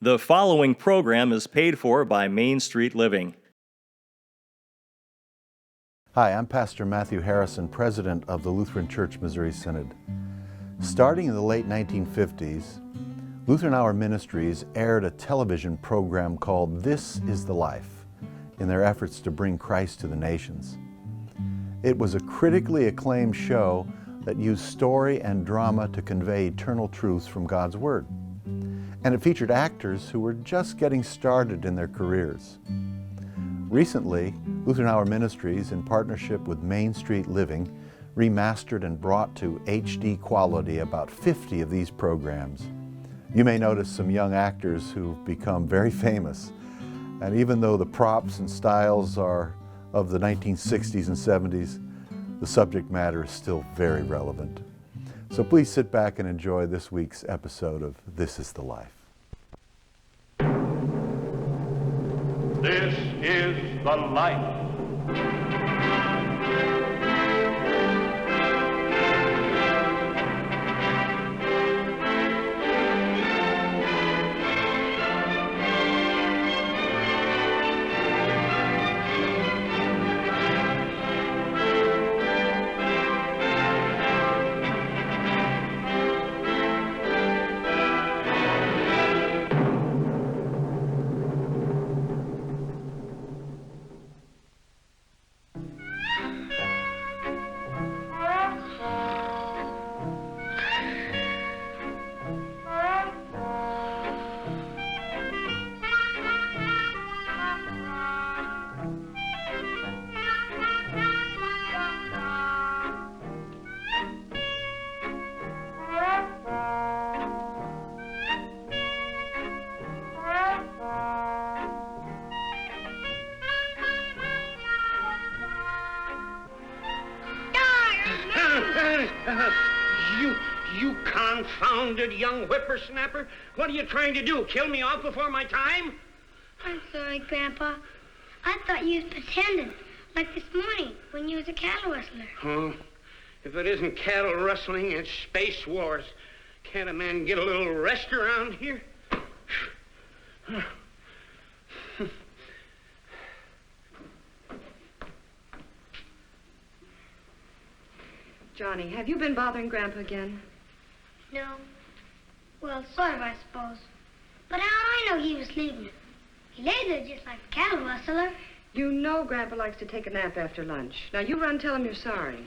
The following program is paid for by Main Street Living. Hi, I'm Pastor Matthew Harrison, president of the Lutheran Church Missouri Synod. Starting in the late 1950s, Lutheran Hour Ministries aired a television program called This is the Life in their efforts to bring Christ to the nations. It was a critically acclaimed show that used story and drama to convey eternal truths from God's Word. And it featured actors who were just getting started in their careers. Recently, Lutheran Hour Ministries, in partnership with Main Street Living, remastered and brought to HD quality about 50 of these programs. You may notice some young actors who've become very famous. And even though the props and styles are of the 1960s and 70s, the subject matter is still very relevant. So please sit back and enjoy this week's episode of This is the Life. This is the life. You confounded young whippersnapper. What are you trying to do? Kill me off before my time? I'm sorry, Grandpa. I thought you was pretending, like this morning when you was a cattle rustler. Oh, if it isn't cattle rustling, it's space wars. Can't a man get a little rest around here? Johnny, have you been bothering Grandpa again? No. Well, sort of, I suppose. But how do I know he was sleeping? He lay there just like a cattle rustler. You know Grandpa likes to take a nap after lunch. Now, you run tell him you're sorry.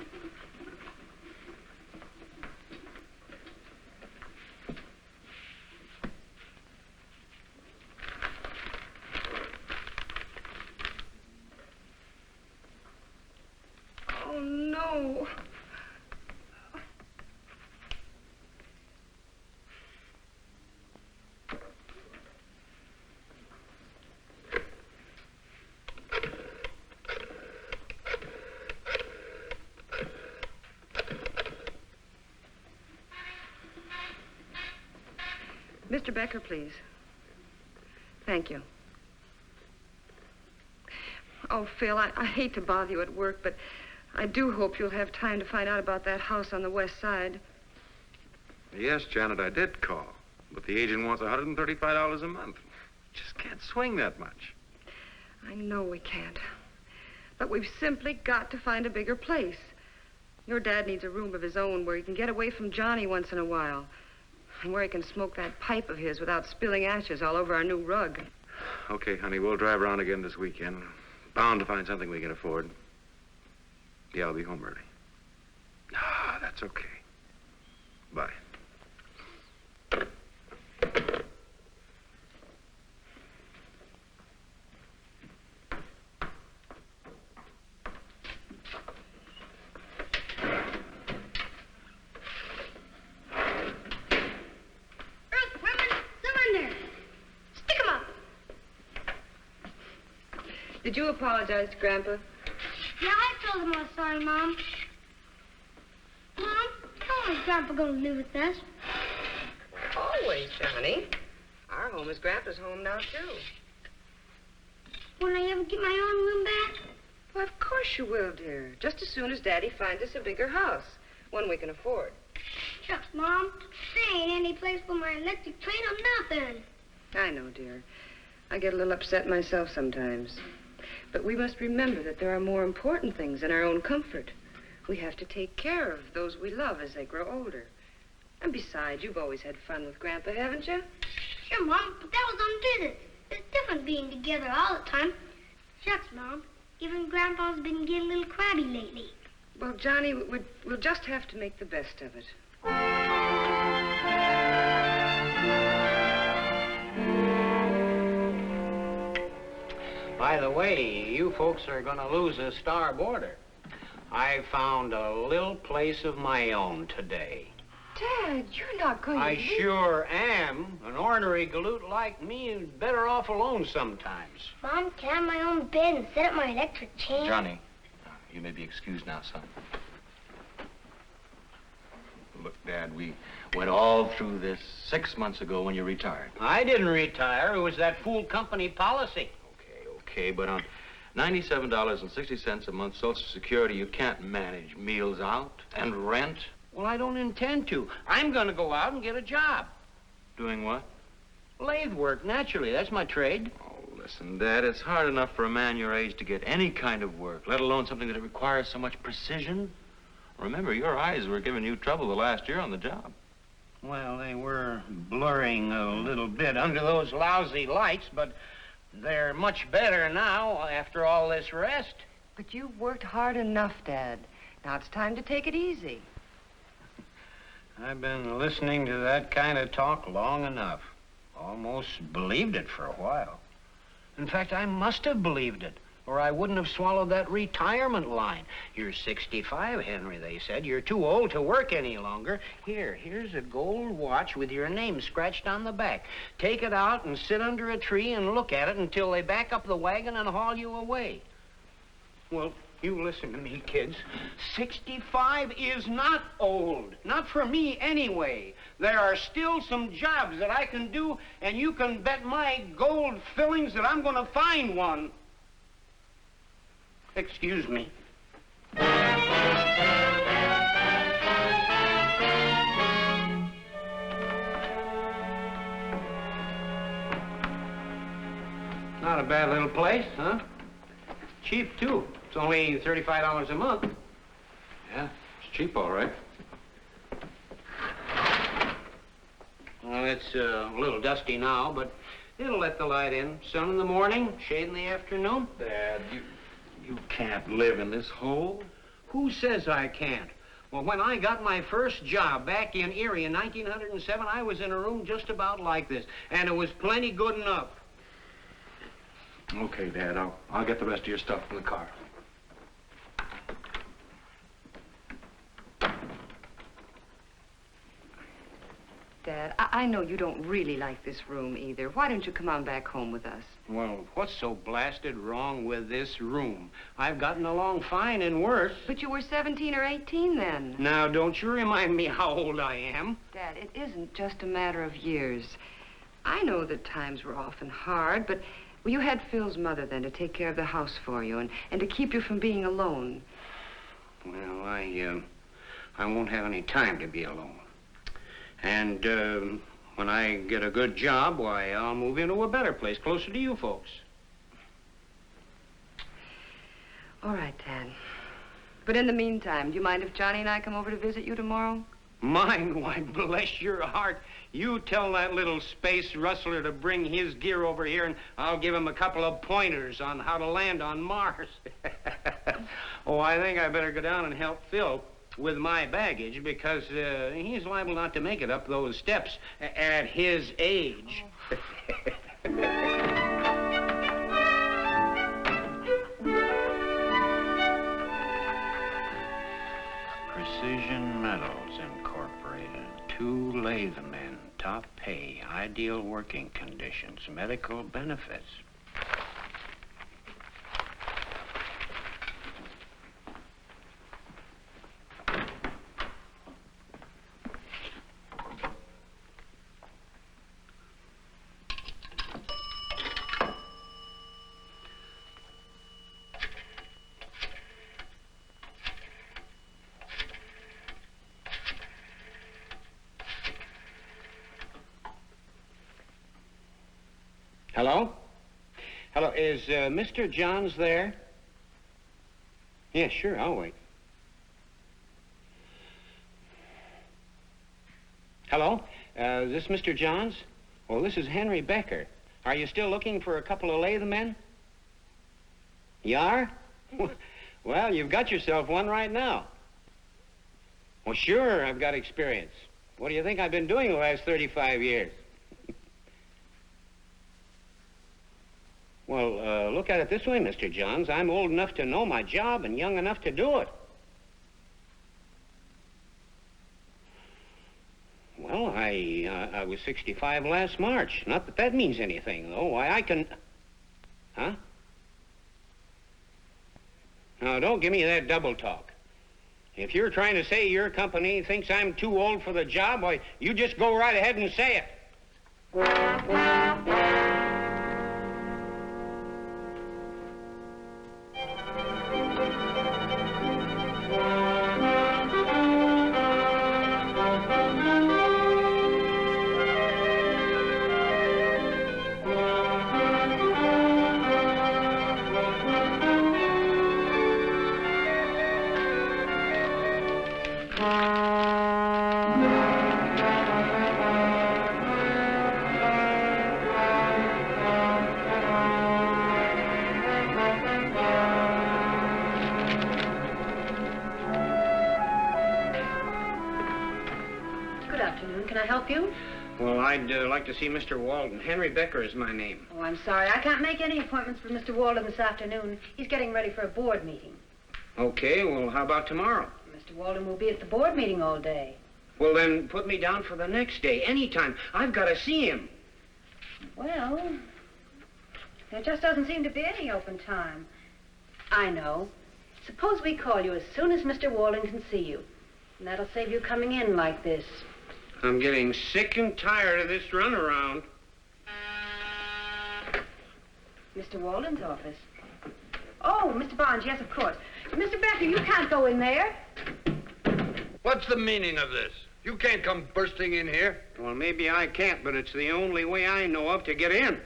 Oh, no. Mr. Becker, please. Thank you. Oh, Phil, I hate to bother you at work, but I do hope you'll have time to find out about that house on the west side. Yes, Janet, I did call. But the agent wants $135 a month. Just can't swing that much. I know we can't. But we've simply got to find a bigger place. Your dad needs a room of his own where he can get away from Johnny once in a while. And where he can smoke that pipe of his without spilling ashes all over our new rug. Okay, honey, we'll drive around again this weekend. Bound to find something we can afford. Yeah, I'll be home early. Ah, that's okay. Bye. Did you apologize to Grandpa? Yeah, I told him I was sorry, Mom. Mom, how long is Grandpa going to live with us? Always, Johnny. Our home is Grandpa's home now, too. Won't I ever get my own room back? Well, of course you will, dear. Just as soon as Daddy finds us a bigger house, one we can afford. Shucks, Mom. There ain't any place for my electric train or nothing. I know, dear. I get a little upset myself sometimes. But we must remember that there are more important things than our own comfort. We have to take care of those we love as they grow older. And besides, you've always had fun with Grandpa, haven't you? Sure, Mom, but that was on visits. It's different being together all the time. Shucks, Mom. Even Grandpa's been getting a little crabby lately. Well, Johnny, we'll just have to make the best of it. By the way, you folks are going to lose a star boarder. I found a little place of my own today. Dad, you're not going to I leave. sure am. An ornery galoot like me is better off alone sometimes. Mom, can I have my own bed and set up my electric chair? Johnny, you may be excused now, son. Look, Dad, we went all through this 6 months ago when you retired. I didn't retire. It was that fool company policy. Okay, but on $97.60 a month Social Security, you can't manage meals out and rent. Well, I don't intend to. I'm going to go out and get a job. Doing what? Lathe work, naturally. That's my trade. Oh, listen, Dad, it's hard enough for a man your age to get any kind of work, let alone something that requires so much precision. Remember, your eyes were giving you trouble the last year on the job. Well, they were blurring a little bit under those lousy lights, but they're much better now after all this rest. But you've worked hard enough, Dad. Now it's time to take it easy. I've been listening to that kind of talk long enough. Almost believed it for a while. In fact, I must have believed it, or I wouldn't have swallowed that retirement line. You're 65, Henry, they said. You're too old to work any longer. Here's a gold watch with your name scratched on the back. Take it out and sit under a tree and look at it until they back up the wagon and haul you away. Well, you listen to me, kids. 65 is not old. Not for me, anyway. There are still some jobs that I can do, and you can bet my gold fillings that I'm going to find one. Excuse me. Not a bad little place, huh? Cheap, too. It's only $35 a month. Yeah, it's cheap, all right. Well, it's a little dusty now, but it'll let the light in. Sun in the morning, shade in the afternoon. Dad, you can't live in this hole. Who says I can't? Well, when I got my first job back in Erie in 1907, I was in a room just about like this, and it was plenty good enough. Okay, Dad, I'll get the rest of your stuff in the car. Dad, I know you don't really like this room either. Why don't you come on back home with us? Well, what's so blasted wrong with this room? I've gotten along fine and worse. But you were 17 or 18 then. Now, don't you remind me how old I am. Dad, it isn't just a matter of years. I know that times were often hard, but well, you had Phil's mother then to take care of the house for you and to keep you from being alone. Well, I won't have any time to be alone. And when I get a good job, why, I'll move into a better place, closer to you folks. All right, Dad. But in the meantime, do you mind if Johnny and I come over to visit you tomorrow? Mine? Why, bless your heart. You tell that little space rustler to bring his gear over here, and I'll give him a couple of pointers on how to land on Mars. Oh, I think I better go down and help Phil with my baggage, because he's liable not to make it up those steps at his age. Precision Metals Incorporated. 2 lathe men, top pay, ideal working conditions, medical benefits. Hello? Hello, is Mr. Johns there? Yeah, sure, I'll wait. Hello? Is this Mr. Johns? Well, this is Henry Becker. Are you still looking for a couple of lathe men? You are? Well, you've got yourself one right now. Well, sure, I've got experience. What do you think I've been doing the last 35 years? Well, look at it this way, Mr. Johns. I'm old enough to know my job and young enough to do it. Well, I was 65 last March. Not that that means anything, though. Why, I can... Huh? Now, don't give me that double talk. If you're trying to say your company thinks I'm too old for the job, why, you just go right ahead and say it. Good afternoon. Can I help you? Well, I'd like to see Mr. Walden. Henry Becker is my name. Oh, I'm sorry. I can't make any appointments for Mr. Walden this afternoon. He's getting ready for a board meeting. Okay, well, how about tomorrow? Mr. Walden will be at the board meeting all day. Well, then put me down for the next day, anytime. I've got to see him. Well, there just doesn't seem to be any open time. I know. Suppose we call you as soon as Mr. Walden can see you. And that'll save you coming in like this. I'm getting sick and tired of this runaround. Mr. Walden's office. Oh, Mr. Barnes, yes, of course. Mr. Becker, you can't go in there. What's the meaning of this? You can't come bursting in here. Well, maybe I can't, but it's the only way I know of to get in.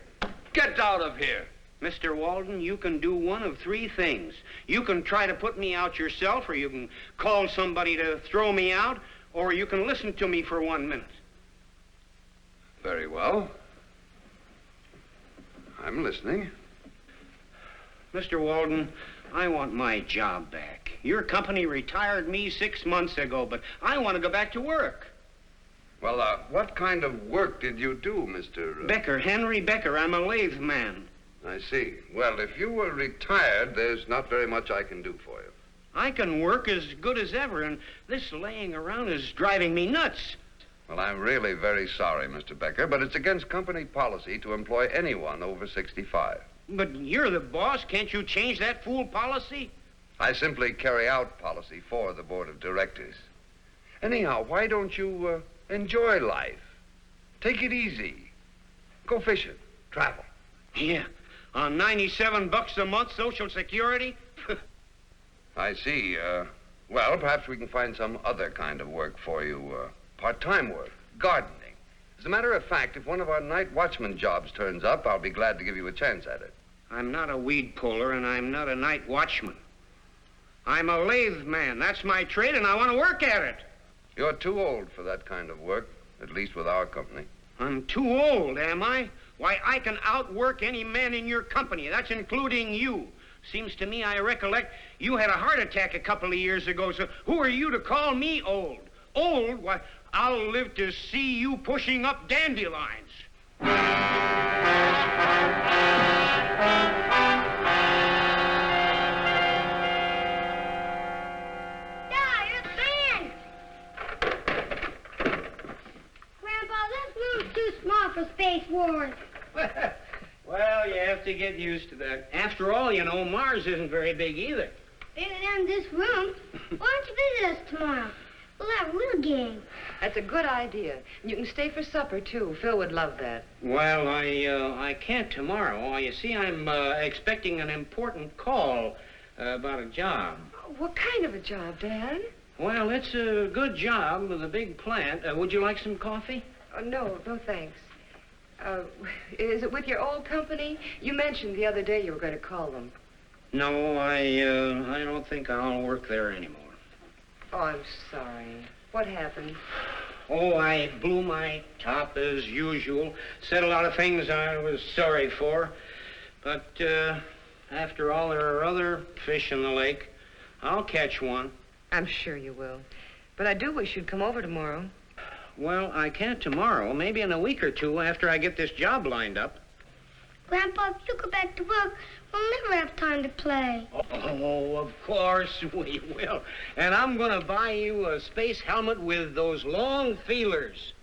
Get out of here. Mr. Walden, you can do one of three things. You can try to put me out yourself, or you can call somebody to throw me out, or you can listen to me for 1 minute. Very well. I'm listening. Mr. Walden, I want my job back. Your company retired me 6 months ago, but I want to go back to work. Well, what kind of work did you do, Mr. Becker, Henry Becker. I'm a lathe man. I see. Well, if you were retired, there's not very much I can do for you. I can work as good as ever, and this laying around is driving me nuts. Well, I'm really very sorry, Mr. Becker, but it's against company policy to employ anyone over 65. But you're the boss. Can't you change that fool policy? I simply carry out policy for the board of directors. Anyhow, why don't you enjoy life? Take it easy. Go fishing. Travel. Yeah. On $97 a month Social Security? I see. Well, perhaps we can find some other kind of work for you. Part-time work. Gardening. As a matter of fact, if one of our night watchman jobs turns up, I'll be glad to give you a chance at it. I'm not a weed puller, and I'm not a night watchman. I'm a lathe man. That's my trade, and I want to work at it. You're too old for that kind of work, at least with our company. I'm too old, am I? Why, I can outwork any man in your company. That's including you. Seems to me I recollect you had a heart attack a couple of years ago, so who are you to call me old? Old? Why, I'll live to see you pushing up dandelions. Dad, it's Ben! Grandpa, this room's too small for Space Wars. Well, you have to get used to that. After all, you know, Mars isn't very big either. Bigger than this room. Why don't you visit us tomorrow? We'll have a little game. That's a good idea. You can stay for supper, too. Phil would love that. Well, I can't tomorrow. You see, I'm expecting an important call about a job. What kind of a job, Dad? Well, it's a good job with a big plant. Would you like some coffee? No, no thanks. Is it with your old company? You mentioned the other day you were going to call them. No, I don't think I'll work there anymore. Oh, I'm sorry. What happened? Oh, I blew my top as usual. Said a lot of things I was sorry for. But after all, there are other fish in the lake. I'll catch one. I'm sure you will. But I do wish you'd come over tomorrow. Well, I can't tomorrow. Maybe in a week or two after I get this job lined up. Grandpa, if you go back to work, we'll never have time to play. Oh, of course we will. And I'm going to buy you a space helmet with those long feelers.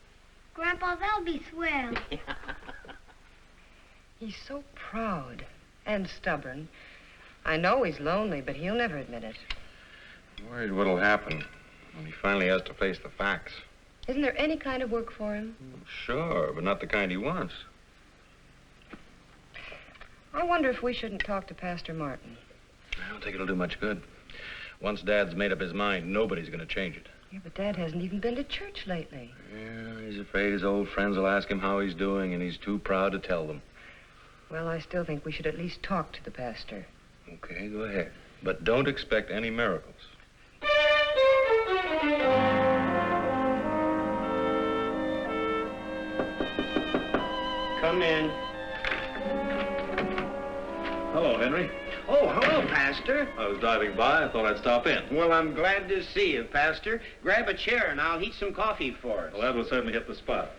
Grandpa, that'll be swell. He's so proud and stubborn. I know he's lonely, but he'll never admit it. I'm worried what'll happen when he finally has to face the facts. Isn't there any kind of work for him? Sure, but not the kind he wants. I wonder if we shouldn't talk to Pastor Martin. I don't think it'll do much good. Once Dad's made up his mind, nobody's going to change it. Yeah, but Dad hasn't even been to church lately. Yeah, he's afraid his old friends will ask him how he's doing, and he's too proud to tell them. Well, I still think we should at least talk to the pastor. Okay, go ahead. But don't expect any miracles. Come in. Hello, Henry. Oh, hello, Pastor. I was driving by. I thought I'd stop in. Well, I'm glad to see you, Pastor. Grab a chair and I'll heat some coffee for us. Well, that will certainly hit the spot.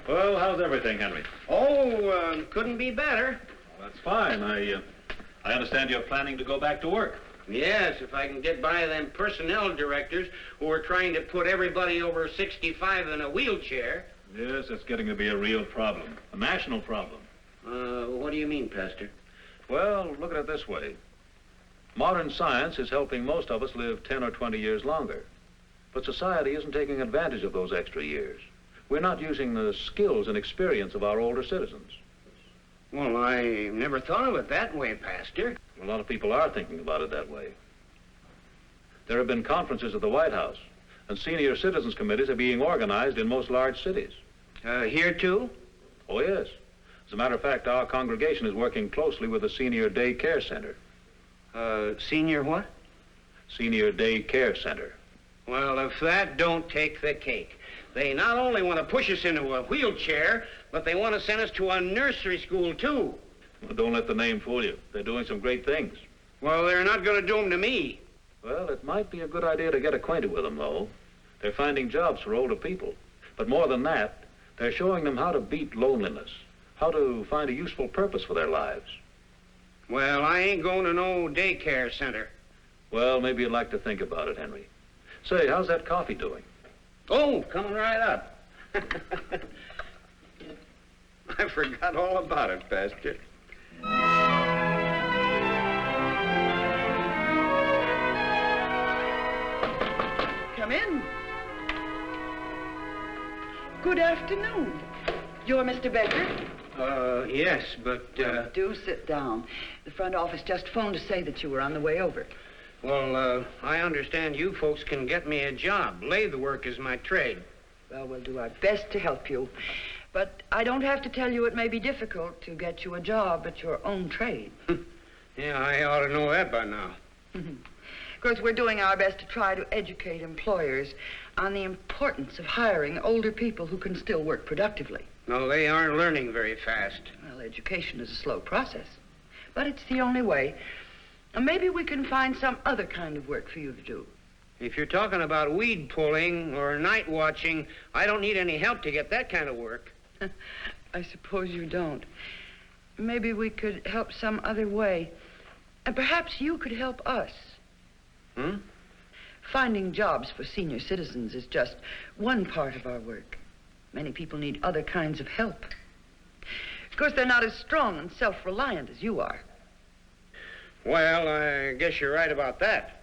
Well, how's everything, Henry? Oh, couldn't be better. Well, that's fine. I understand you're planning to go back to work. Yes, if I can get by them personnel directors who are trying to put everybody over 65 in a wheelchair. Yes, it's getting to be a real problem, a national problem. What do you mean, Pastor? Well, look at it this way. Modern science is helping most of us live 10 or 20 years longer. But society isn't taking advantage of those extra years. We're not using the skills and experience of our older citizens. Well, I never thought of it that way, Pastor. A lot of people are thinking about it that way. There have been conferences at the White House, and senior citizens committees are being organized in most large cities. Here too? Oh, yes. As a matter of fact, our congregation is working closely with the Senior Day Care Center. Senior what? Senior Day Care Center. Well, if that don't take the cake. They not only want to push us into a wheelchair, but they want to send us to a nursery school, too. Well, don't let the name fool you. They're doing some great things. Well, they're not going to do them to me. Well, it might be a good idea to get acquainted with them, though. They're finding jobs for older people. But more than that, they're showing them how to beat loneliness, how to find a useful purpose for their lives. Well, I ain't going to no daycare center. Well, maybe you'd like to think about it, Henry. Say, how's that coffee doing? Oh, coming right up. I forgot all about it, Pastor. Come in. Good afternoon. You're Mr. Becker? Yes, but, Do sit down. The front office just phoned to say that you were on the way over. well, I understand you folks can get me a job. Lathe work is my trade. Well, we'll do our best to help you. But I don't have to tell you it may be difficult to get you a job at your own trade. Yeah, I ought to know that by now. Of course, we're doing our best to try to educate employers on the importance of hiring older people who can still work productively. No, they aren't learning very fast. Well, education is a slow process, but it's the only way. And maybe we can find some other kind of work for you to do. If you're talking about weed pulling or night watching, I don't need any help to get that kind of work. I suppose you don't. Maybe we could help some other way. And perhaps you could help us. Finding jobs for senior citizens is just one part of our work. Many people need other kinds of help. Of course, they're not as strong and self-reliant as you are. Well, I guess you're right about that.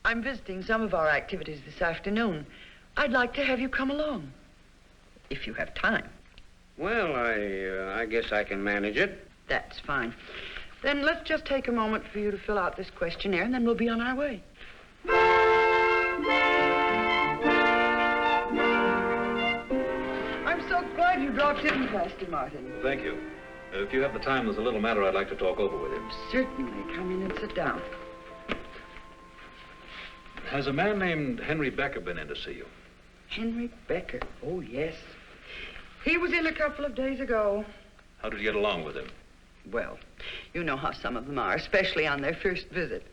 I'm visiting some of our activities this afternoon. I'd like to have you come along, if you have time. Well, I guess I can manage it. That's fine. Then let's just take a moment for you to fill out this questionnaire, and then we'll be on our way. I'm so glad glad you dropped in, Pastor Martin. Thank you. If you have the time, there's a little matter I'd like to talk over with you. Certainly. Come in and sit down. Has a man named Henry Becker been in to see you? Henry Becker. Oh, yes. He was in a couple of days ago. How did you get along with him? Well, you know how some of them are, especially on their first visit.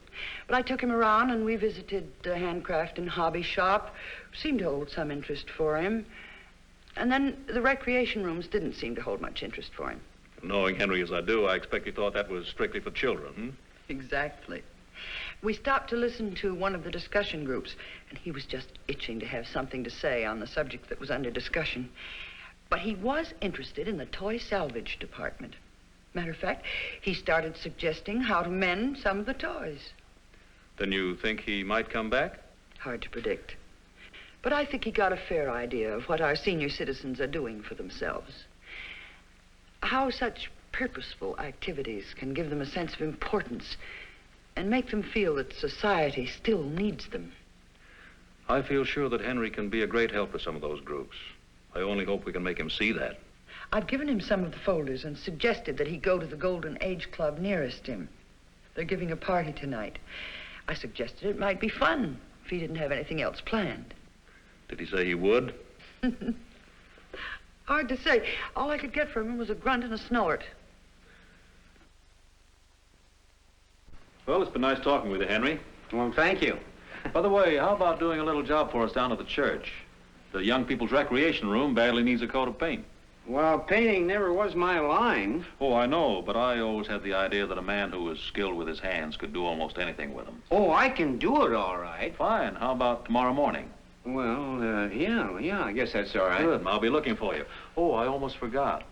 But I took him around and we visited the handcraft and hobby shop. Seemed to hold some interest for him. And then the recreation rooms didn't seem to hold much interest for him. Knowing Henry as I do, I expect he thought that was strictly for children, hmm? Exactly. We stopped to listen to one of the discussion groups, and he was just itching to have something to say on the subject that was under discussion. But he was interested in the toy salvage department. Matter of fact, he started suggesting how to mend some of the toys. Then you think he might come back? Hard to predict. But I think he got a fair idea of what our senior citizens are doing for themselves. How such purposeful activities can give them a sense of importance and make them feel that society still needs them. I feel sure that Henry can be a great help to some of those groups. I only hope we can make him see that. I've given him some of the folders and suggested that he go to the Golden Age Club nearest him. They're giving a party tonight. I suggested it might be fun if he didn't have anything else planned. Did he say he would? Hard to say. All I could get from him was a grunt and a snort. Well, it's been nice talking with you, Henry. Well, thank you. By the way, how about doing a little job for us down at the church? The young people's recreation room badly needs a coat of paint. Well, painting never was my line. Oh, I know, but I always had the idea that a man who was skilled with his hands could do almost anything with them. Oh, I can do it all right. Fine. How about tomorrow morning? Well, yeah, I guess that's all right. Good. I'll be looking for you. Oh, I almost forgot.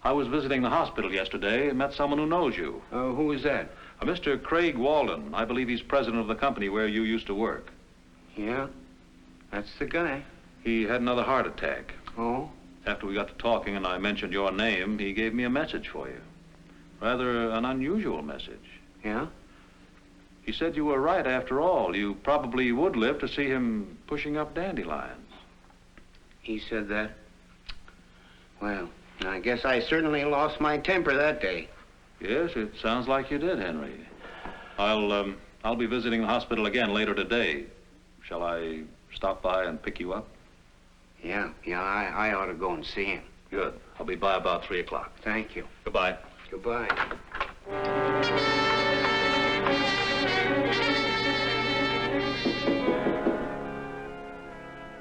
I was visiting the hospital yesterday and met someone who knows you. Who is that? Mr. Craig Walden. I believe he's president of the company where you used to work. Yeah, that's the guy. He had another heart attack. Oh? After we got to talking and I mentioned your name, he gave me a message for you. Rather an unusual message. Yeah? He said you were right after all. You probably would live to see him pushing up dandelions. He said that? Well, I guess I certainly lost my temper that day. Yes, it sounds like you did, Henry. I'll be visiting the hospital again later today. Shall I stop by and pick you up? Yeah, I ought to go and see him. Good. I'll be by about 3 o'clock. Thank you. Goodbye. Goodbye.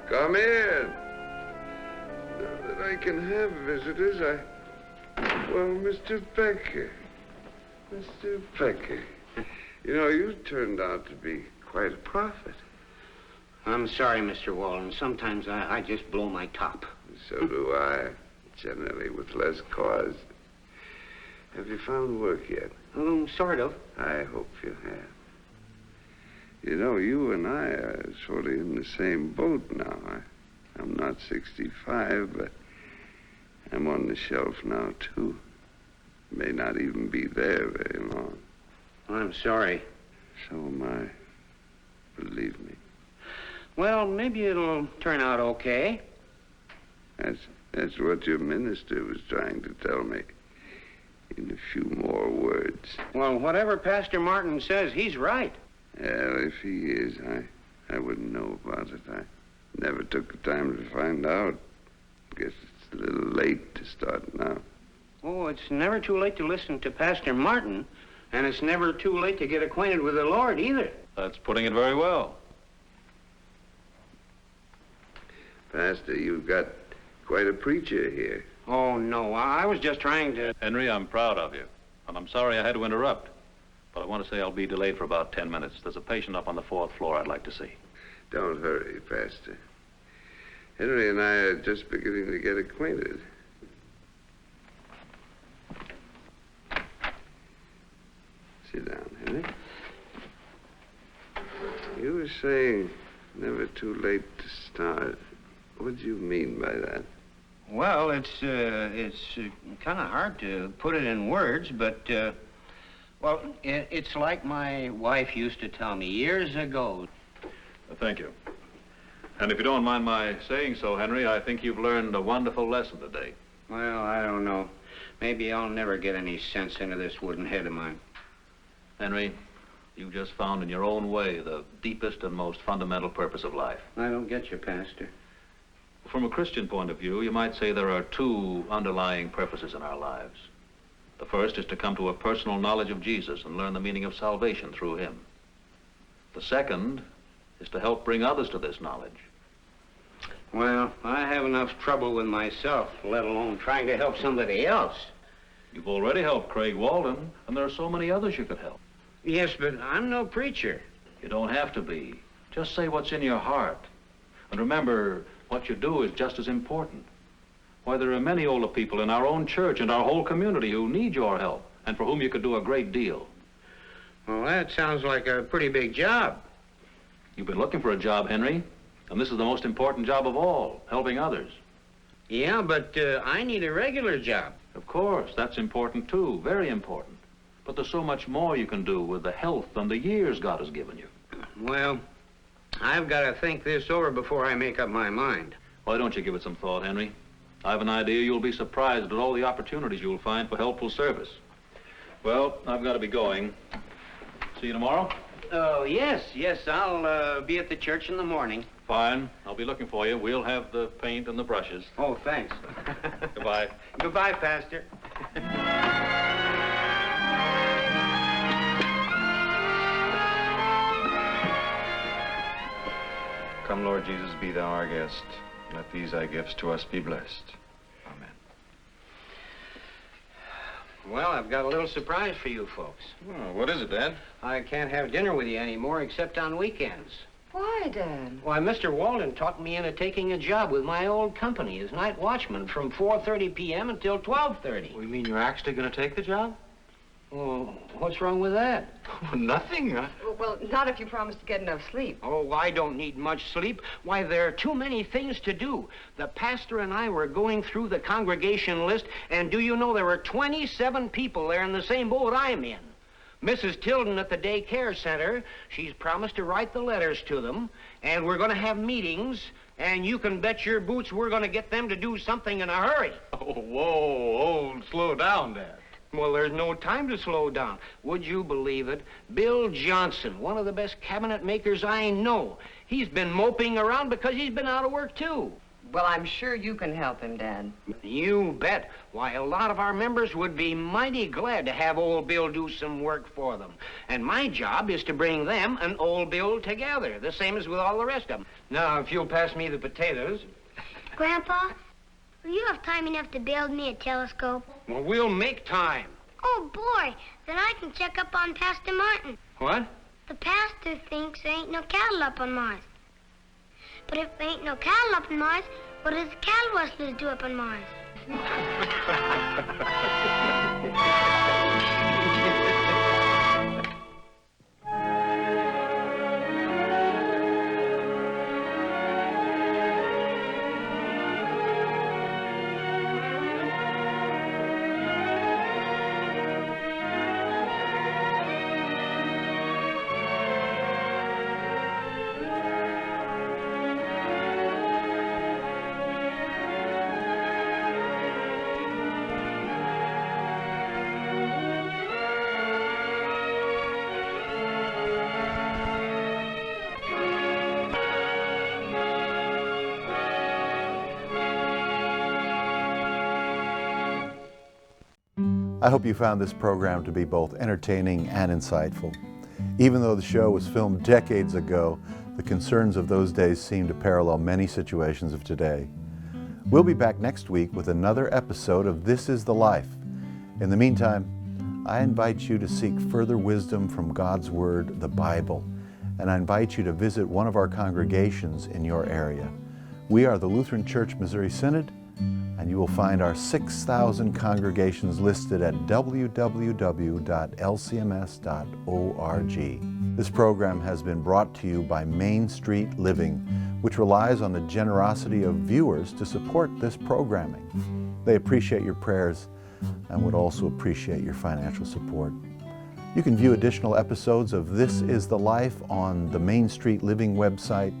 Come in. Now that I can have visitors, well, Mr. Becker. Mr. Becker. You know, you turned out to be quite a prophet. I'm sorry, Mr. Walden. Sometimes I just blow my top. So do I, generally with less cause. Have you found work yet? Sort of. I hope you have. You know, you and I are sort of in the same boat now. I'm not 65, but I'm on the shelf now, too. May not even be there very long. I'm sorry. So am I. Believe me. Well, maybe it'll turn out okay. That's what your minister was trying to tell me. In a few more words. Well, whatever Pastor Martin says, he's right. Well, if he is, I wouldn't know about it. I never took the time to find out. Guess it's a little late to start now. Oh, it's never too late to listen to Pastor Martin, and it's never too late to get acquainted with the Lord either. That's putting it very well. Pastor, you've got quite a preacher here. Oh, no, I was just trying to... Henry, I'm proud of you. And I'm sorry I had to interrupt. But I want to say I'll be delayed for about 10 minutes. There's a patient up on the 4th floor I'd like to see. Don't hurry, Pastor. Henry and I are just beginning to get acquainted. Sit down, Henry. You were saying never too late to start. What do you mean by that? Well, it's kind of hard to put it in words, but, well, it's like my wife used to tell me years ago. Thank you. And if you don't mind my saying so, Henry, I think you've learned a wonderful lesson today. Well, I don't know. Maybe I'll never get any sense into this wooden head of mine. Henry, you just found in your own way the deepest and most fundamental purpose of life. I don't get you, Pastor. From a Christian point of view, you might say there are two underlying purposes in our lives. The first is to come to a personal knowledge of Jesus and learn the meaning of salvation through him. The second is to help bring others to this knowledge. Well, I have enough trouble with myself, let alone trying to help somebody else. You've already helped Craig Walden, and there are so many others you could help. Yes, but I'm no preacher. You don't have to be. Just say what's in your heart. And remember, what you do is just as important. Why, there are many older people in our own church and our whole community who need your help, and for whom you could do a great deal. Well, that sounds like a pretty big job. You've been looking for a job, Henry, and this is the most important job of all, helping others. Yeah, but I need a regular job. Of course, that's important too, very important. But there's so much more you can do with the health and the years God has given you. Well, I've got to think this over before I make up my mind. Why don't you give it some thought, Henry? I have an idea you'll be surprised at all the opportunities you'll find for helpful service. Well, I've got to be going. See you tomorrow? Oh, yes, I'll be at the church in the morning. Fine. I'll be looking for you. We'll have the paint and the brushes. Oh, thanks. Goodbye. Goodbye, Pastor. Come, Lord Jesus, be thou our guest. Let these thy gifts to us be blessed. Amen. Well, I've got a little surprise for you folks. Oh, what is it, Dad? I can't have dinner with you anymore except on weekends. Why, Dad? Why, Mr. Walden talked me into taking a job with my old company as night watchman from 4:30 p.m. until 12:30. You mean you're actually going to take the job? Well, what's wrong with that? Nothing. Well, not if you promise to get enough sleep. Oh, I don't need much sleep. Why, there are too many things to do. The pastor and I were going through the congregation list, and do you know there were 27 people there in the same boat I'm in? Mrs. Tilden at the daycare center, she's promised to write the letters to them, and we're going to have meetings, and you can bet your boots we're going to get them to do something in a hurry. Oh, whoa, slow down, Dad. Well, there's no time to slow down. Would you believe it? Bill Johnson, one of the best cabinet makers I know, he's been moping around because he's been out of work, too. Well, I'm sure you can help him, Dad. You bet. Why, a lot of our members would be mighty glad to have old Bill do some work for them. And my job is to bring them and old Bill together, the same as with all the rest of them. Now, if you'll pass me the potatoes. Grandpa, will you have time enough to build me a telescope? Well, we'll make time. Oh, boy, then I can check up on Pastor Martin. What? The pastor thinks there ain't no cattle up on Mars. But if there ain't no cattle up on Mars, what does the cattle rustlers do up on Mars? I hope you found this program to be both entertaining and insightful. Even though the show was filmed decades ago, the concerns of those days seem to parallel many situations of today. We'll be back next week with another episode of This is the Life. In the meantime, I invite you to seek further wisdom from God's Word, the Bible, and I invite you to visit one of our congregations in your area. We are the Lutheran Church Missouri Synod, and you will find our 6,000 congregations listed at www.lcms.org. This program has been brought to you by Main Street Living, which relies on the generosity of viewers to support this programming. They appreciate your prayers and would also appreciate your financial support. You can view additional episodes of This is the Life on the Main Street Living website.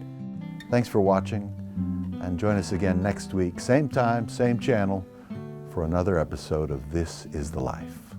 Thanks for watching, and join us again next week, same time, same channel, for another episode of This is the Life.